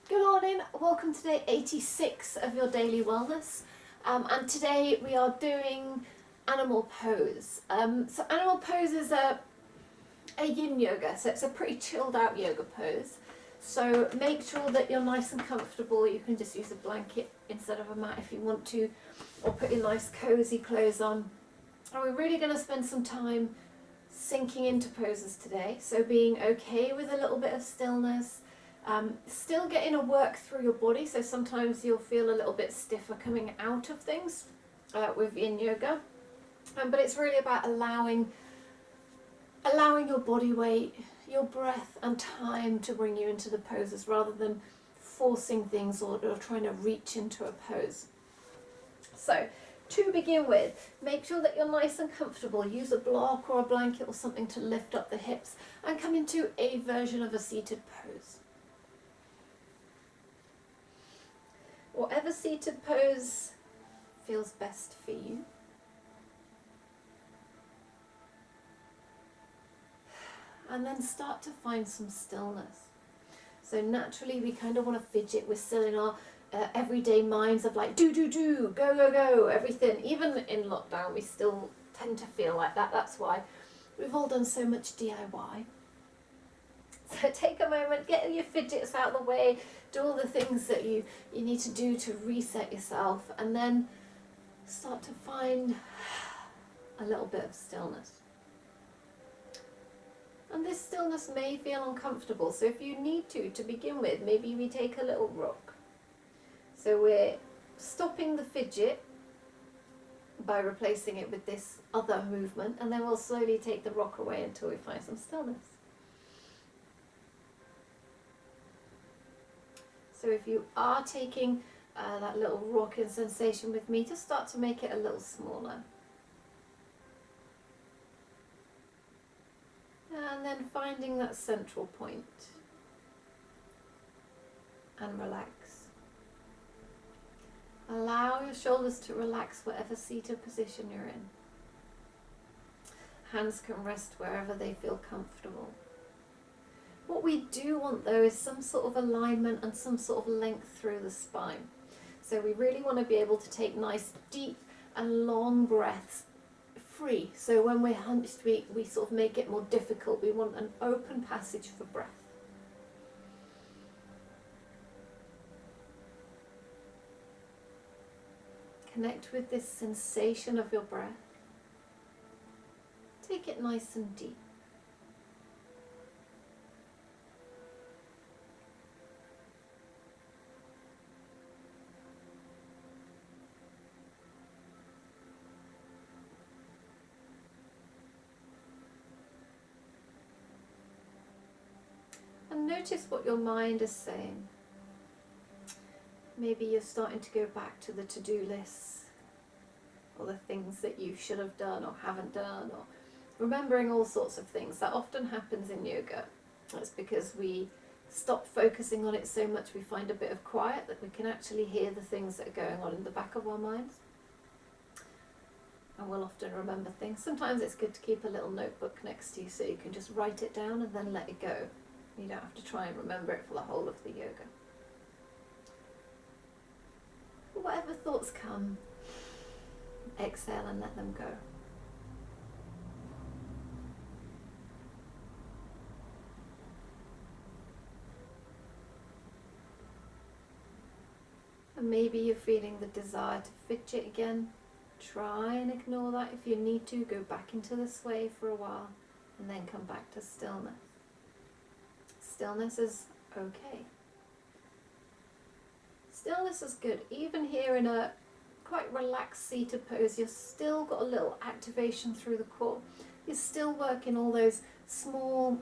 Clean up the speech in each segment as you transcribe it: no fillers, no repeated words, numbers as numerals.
Good morning, welcome to day 86 of your daily wellness, and today we are doing animal pose. So animal pose is a yin yoga, so it's a pretty chilled out yoga pose. So make sure that you're nice and comfortable. You can just use a blanket instead of a mat if you want to, or put your nice cozy clothes on. And we're really going to spend some time sinking into poses today, so being okay with a little bit of stillness. Still getting a work through your body, so sometimes you'll feel a little bit stiffer coming out of things with yin yoga, but it's really about allowing your body weight, your breath and time to bring you into the poses rather than forcing things or trying to reach into a pose. So to begin with, make sure that you're nice and comfortable. Use a block or a blanket or something to lift up the hips and come into a version of a seated pose. Whatever seated pose feels best for you. And then start to find some stillness. So naturally we kind of want to fidget. We're still in our everyday minds of like do, go, everything. Even in lockdown we still tend to feel like that. That's why we've all done so much DIY. So take a moment, get your fidgets out of the way, do all the things that you need to do to reset yourself, and then start to find a little bit of stillness. And this stillness may feel uncomfortable, so if you need to begin with, maybe we take a little rock. So we're stopping the fidget by replacing it with this other movement, and then we'll slowly take the rock away until we find some stillness. So if you are taking that little rocking sensation with me, just start to make it a little smaller. And then finding that central point. And relax. Allow your shoulders to relax whatever seated position you're in. Hands can rest wherever they feel comfortable. What we do want though is some sort of alignment and some sort of length through the spine. So we really want to be able to take nice deep and long breaths free. So when we're hunched we sort of make it more difficult. We want an open passage for breath. Connect with this sensation of your breath. Take it nice and deep. And notice what your mind is saying. Maybe you're starting to go back to the to-do lists, or the things that you should have done or haven't done, or remembering all sorts of things. That often happens in yoga. That's because we stop focusing on it so much we find a bit of quiet that we can actually hear the things that are going on in the back of our minds. And we'll often remember things. Sometimes it's good to keep a little notebook next to you so you can just write it down and then let it go. You don't have to try and remember it for the whole of the yoga. But whatever thoughts come, exhale and let them go. And maybe you're feeling the desire to fidget again. Try and ignore that if you need to. Go back into the sway for a while and then come back to stillness. Stillness is okay. Stillness is good. Even here in a quite relaxed seated pose, you've still got a little activation through the core. You're still working all those small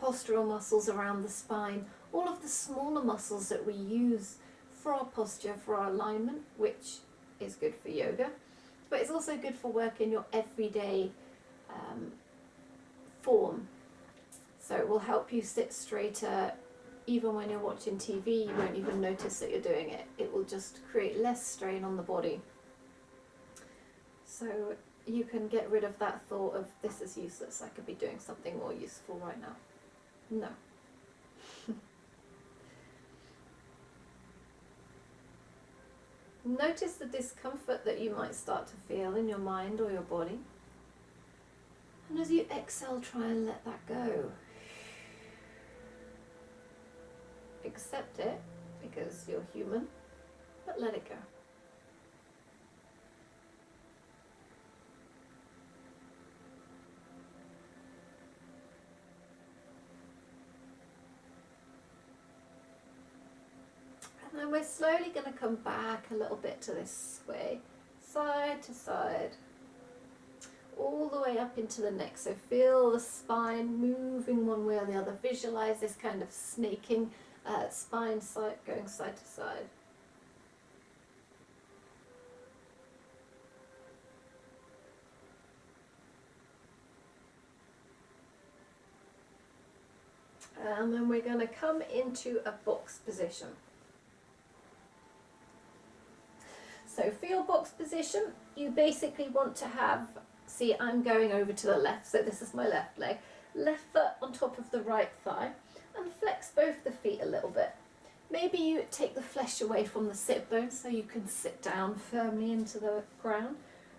postural muscles around the spine, all of the smaller muscles that we use for our posture, for our alignment, which is good for yoga, but it's also good for work in your everyday form. So it will help you sit straighter. Even when you're watching TV, you won't even notice that you're doing it. It will just create less strain on the body. So you can get rid of that thought of, this is useless, I could be doing something more useful right now. No. Notice the discomfort that you might start to feel in your mind or your body. And as you exhale, try and let that go. Accept it because you're human, but let it go. And then we're slowly going to come back a little bit to this sway, side to side, all the way up into the neck. So feel the spine moving one way or the other. Visualize this kind of snaking spine side, going side to side. And then we're going to come into a box position. So for your box position, you basically want to have, see, I'm going over to the left, so this is my left leg, left foot on top of the right thigh, and flex both the feet a little bit. Maybe you take the flesh away from the sit bone so you can sit down firmly into the ground.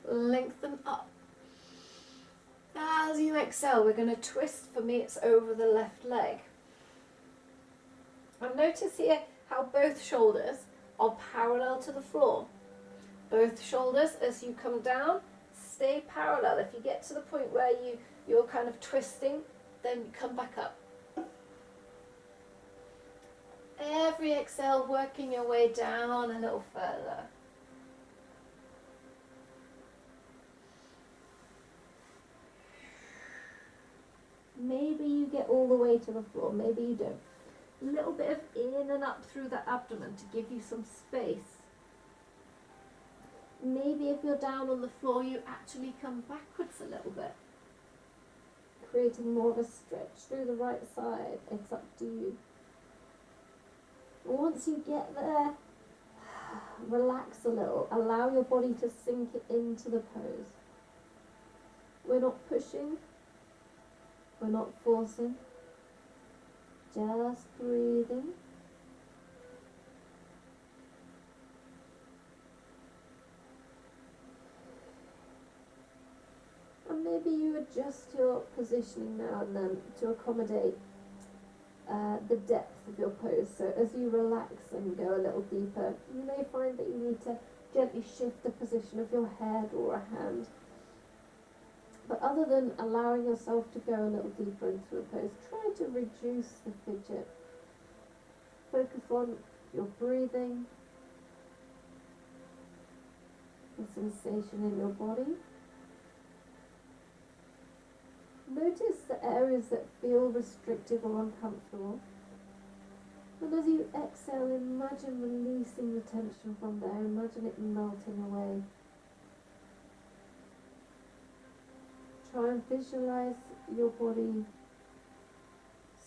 Lengthen up. As you exhale, we're going to twist. For me, it's over the left leg. And notice here how both shoulders are parallel to the floor. Both shoulders, as you come down, stay parallel. If you get to the point where you're kind of twisting, then come back up. Every exhale, working your way down a little further. Maybe you get all the way to the floor, maybe you don't. A little bit of in and up through the abdomen to give you some space. Maybe if you're down on the floor, you actually come backwards a little bit, creating more of a stretch through the right side. It's up to you. Once you get there, relax a little. Allow your body to sink into the pose. We're not pushing. We're not forcing. Just breathing. And maybe you adjust your positioning now and then to accommodate the depth of your pose. So as you relax and go a little deeper, you may find that you need to gently shift the position of your head or a hand. But other than allowing yourself to go a little deeper into a pose, try to reduce the fidget. Focus on your breathing, the sensation in your body. Notice the areas that feel restrictive or uncomfortable. And as you exhale, imagine releasing the tension from there. Imagine it melting away. Try and visualize your body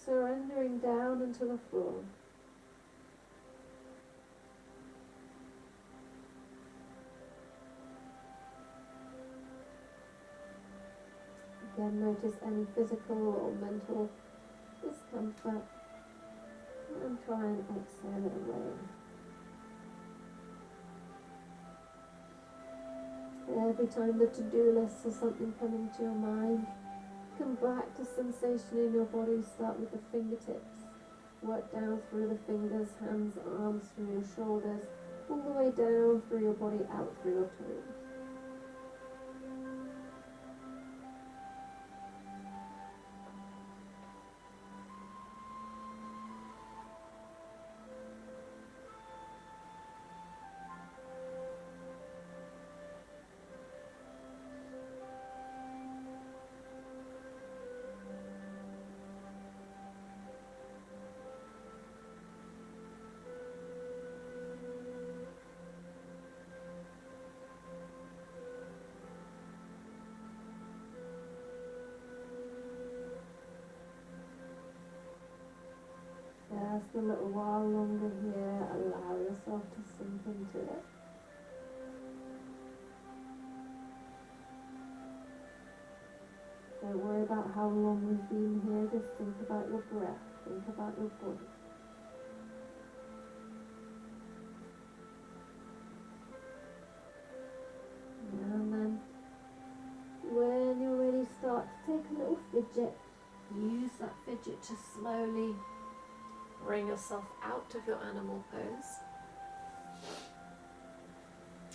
surrendering down into the floor. Again, notice any physical or mental discomfort and try and exhale it away. Every time the to-do list or something coming to your mind, come back to sensation in your body. Start with the fingertips. Work down through the fingers, hands, arms, through your shoulders, all the way down through your body, out through your toes. Just a little while longer here, allow yourself to sink into it. Don't worry about how long we've been here, just think about your breath, think about your body. start to take a little fidget. Use that fidget to slowly bring yourself out of your animal pose.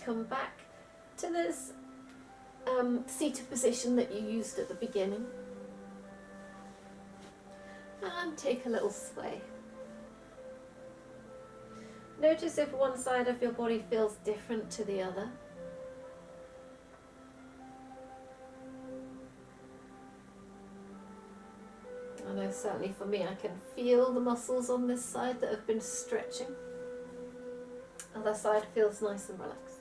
Come back to this seated position that you used at the beginning. And take a little sway. Notice if one side of your body feels different to the other. I know certainly for me I can feel the muscles on this side that have been stretching. Other side feels nice and relaxed.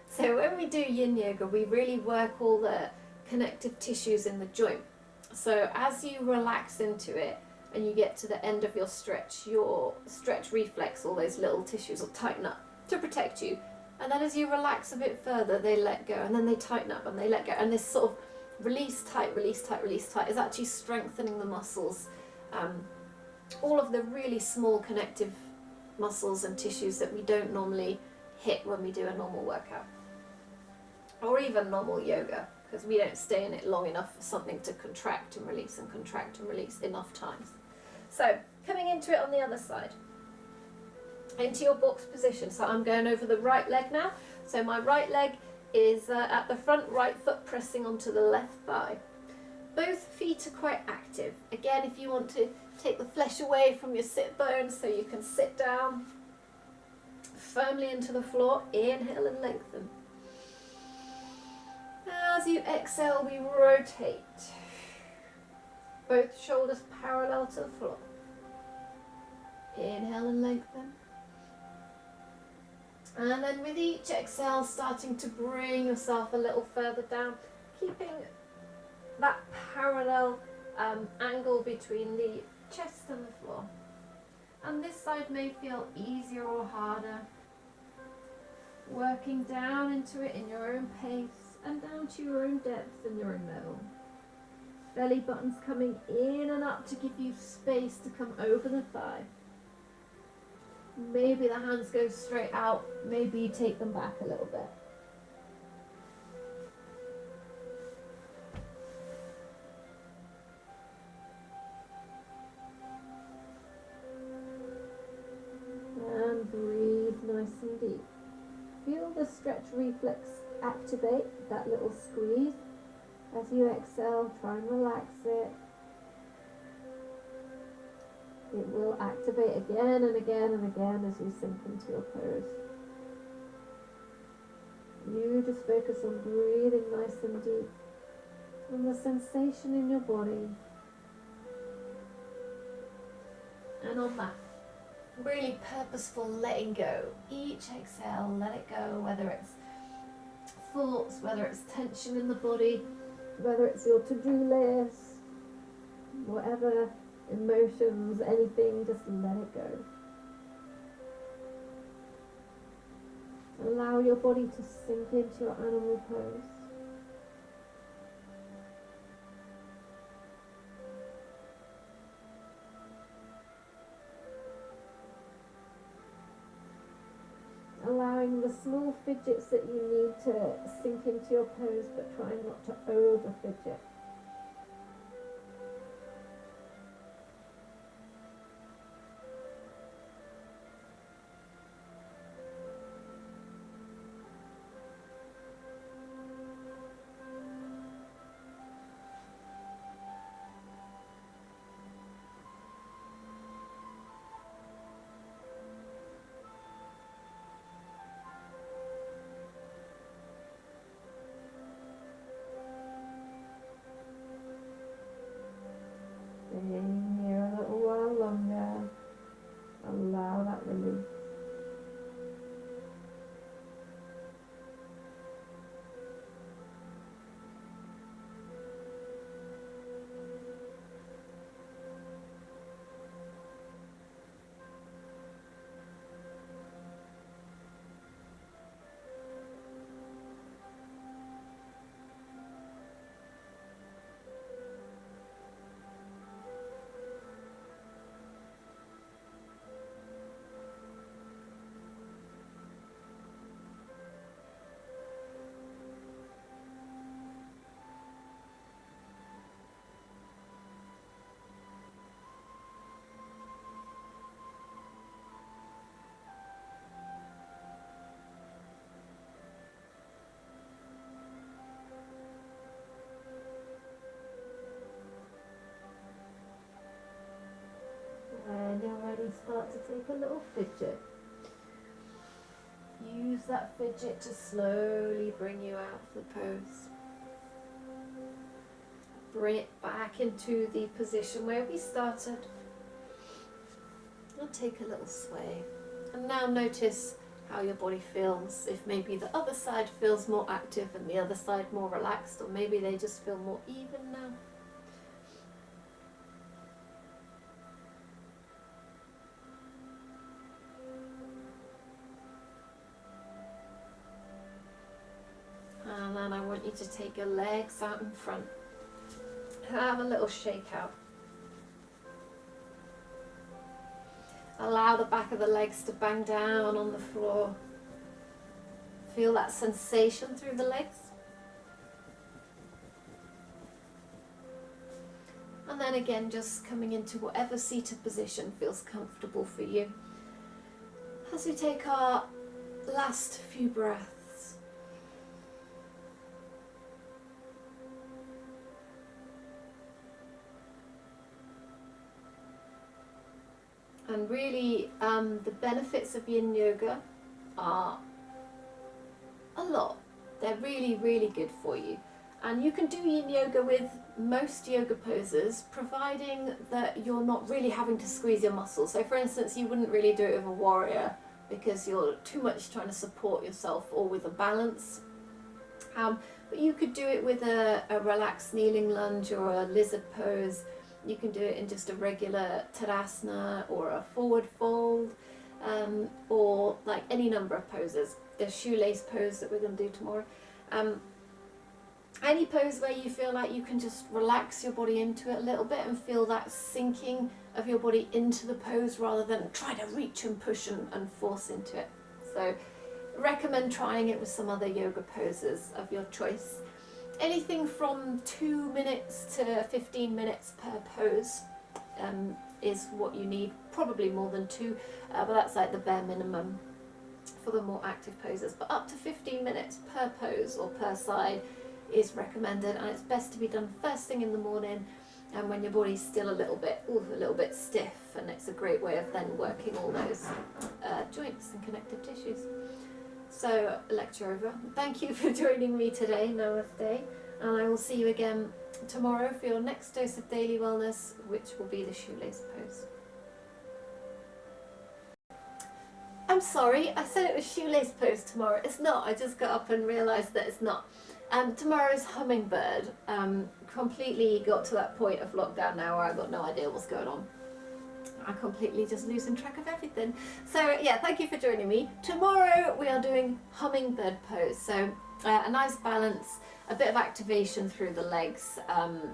So when we do yin yoga, we really work all the connective tissues in the joint. So as you relax into it and you get to the end of your stretch reflex, all those little tissues will tighten up to protect you. And then as you relax a bit further, they let go, and then they tighten up and they let go. And this sort of release tight, release tight, release tight is actually strengthening the muscles. All of the really small connective muscles and tissues that we don't normally hit when we do a normal workout. Or even normal yoga, because we don't stay in it long enough for something to contract and release enough times. So, coming into it on the other side, into your box position. So I'm going over the right leg now. So my right leg is at the front, right foot pressing onto the left thigh. Both feet are quite active. Again, if you want to take the flesh away from your sit bones so you can sit down firmly into the floor, inhale and lengthen. As you exhale, we rotate. Both shoulders parallel to the floor. Inhale and lengthen. And then with each exhale, starting to bring yourself a little further down, keeping that parallel angle between the chest and the floor. And this side may feel easier or harder. Working down into it in your own pace and down to your own depth and your own level. Belly buttons coming in and up to give you space to come over the thigh. Maybe the hands go straight out, maybe you take them back a little bit. And breathe nice and deep. Feel the stretch reflex activate, that little squeeze. As you exhale, try and relax it. It will activate again and again and again as you sink into your pose. You just focus on breathing nice and deep, on the sensation in your body, and on that really purposeful letting go. Each exhale, let it go, whether it's thoughts, whether it's tension in the body, whether it's your to-do list, whatever emotions, anything, just let it go. Allow your body to sink into your animal pose. Allowing the small fidgets that you need to sink into your pose, but trying not to over fidget. to take a little fidget. Use that fidget to slowly bring you out of the pose. Bring it back into the position where we started. And take a little sway. And now notice how your body feels. If maybe the other side feels more active and the other side more relaxed, or maybe they just feel more even now. And then I want you to take your legs out in front. Have a little shake out. Allow the back of the legs to bang down on the floor. Feel that sensation through the legs. And then again, just coming into whatever seated position feels comfortable for you. As we take our last few breaths. And really, the benefits of yin yoga are a lot. They're really, really good for you. And you can do yin yoga with most yoga poses, providing that you're not really having to squeeze your muscles. So for instance, you wouldn't really do it with a warrior because you're too much trying to support yourself, or with a balance. But you could do it with a relaxed kneeling lunge or a lizard pose. You can do it in just a regular Tadasana or a forward fold, or like any number of poses. There's shoelace pose that we're going to do tomorrow. Any pose where you feel like you can just relax your body into it a little bit and feel that sinking of your body into the pose rather than try to reach and push and force into it. So recommend trying it with some other yoga poses of your choice. Anything from 2 minutes to 15 minutes per pose is what you need, probably more than 2, but that's like the bare minimum for the more active poses. But up to 15 minutes per pose or per side is recommended, and it's best to be done first thing in the morning and when your body's still a little bit stiff, and it's a great way of then working all those joints and connective tissues. So, lecture over. Thank you for joining me today. Namaste. And I will see you again tomorrow for your next dose of daily wellness, which will be the shoelace pose. I'm sorry, I said it was shoelace pose tomorrow. It's not. I just got up and realised that it's not. Tomorrow's hummingbird. Completely got to that point of lockdown now where I've got no idea what's going on. I'm completely just losing track of everything. So yeah, thank you for joining me. Tomorrow we are doing hummingbird pose. So a nice balance, a bit of activation through the legs, and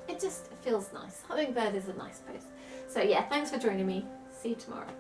it just feels nice. Hummingbird is a nice pose. So yeah, thanks for joining me. See you tomorrow.